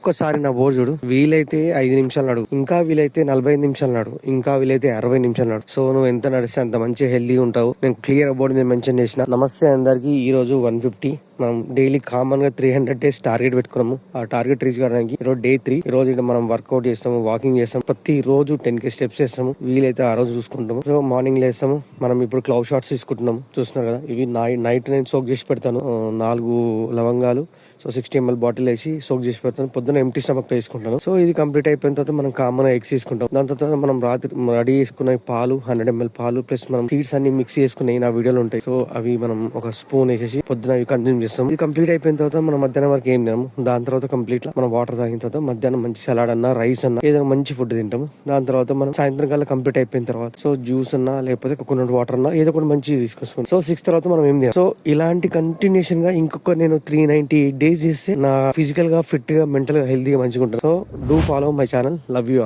ఒక్కసారి నా బోర్డు చూడు. వీలైతే 5 నిమిషాలు నడు, ఇంకా వీలైతే 45 నిమిషాలు నడు, ఇంకా వీలైతే 60 నిమిషాలు నడు. సో నువ్వు ఎంత నడిస్తే అంత మంచి హెల్దీ ఉంటావు. నేను క్లియర్ బోర్డు మీద మెన్షన్ చేసిన. నమస్తే అందరికి. ఈ రోజు 150 మనం డైలీ కామన్ గా 300 డేస్ టార్గెట్ పెట్టుకున్నాము. ఆ టార్గెట్ రీచ్ కావడానికి ఈరోజు డే 3. ఈ రోజు మనం వర్కౌట్ చేస్తాము, వాకింగ్ చేస్తాం. ప్రతి రోజు 10K స్టెప్స్ చేస్తాము. వీలైతే ఆ రోజు చూసుకుంటాము. సో మార్నింగ్ లేస్తాము. మనం ఇప్పుడు క్లౌడ్ షాట్స్ తీసుకుంటున్నాము. చూస్తున్నారు కదా, ఇవి నైట్ నేను సోక్ చేసి పెడతాను. 4 లవంగాలు, సో 60 ml బాటిల్ వేసి సోక్ చేసి పెడతాను. పొద్దున్న ఎంటీ స్టమక్ వేసుకుంటాను. సో ఇది కంప్లీట్ అయిపోయిన తర్వాత మనం కామన్ ఎగ్స్ తీసుకుంటాం. దాని తర్వాత మనం రాత్రి రెడీ చేసుకున్న పాలు, 100 ml పాలు ప్లస్ మనం సీడ్స్ అన్ని మిక్స్ చేసుకున్నాయి నా వీడియోలో ఉంటాయి. సో అవి మనం ఒక స్పూన్ వేసేసి పొద్దున అవి కన్జ్యూమ్ చేస్తాం. ఇది కంప్లీట్ అయిపోయిన తర్వాత మనం మధ్యాహ్నం వరకు ఏం తినము. దాని తర్వాత కంప్లీట్ మనం వాటర్ తాగిన తర్వాత మధ్యాహ్నం మంచి సలాడ్ అన్న, రైస్ అన్న, ఏదైనా మంచి ఫుడ్ తింటాము. దాని తర్వాత మనం సాయంత్రం కల్లా కంప్లీట్ అయిపోయిన తర్వాత సో జ్యూస్ అన్నా లేకపోతే కోకోనట్ వాటర్ అన్నా ఏదో ఒకటి మంచి తీసుకొస్తాం. సో 6 తర్వాత మనం ఏం తినాం. సో ఇలాంటి కంటిన్యూషన్ గా ఇంకొక నేను 398 డేస్ చేస్తే నా ఫిజికల్ గా, ఫిట్ గా, మెంటల్ గా, హెల్తీగా మంచిగా ఉంటాను. So do follow my channel. Love you.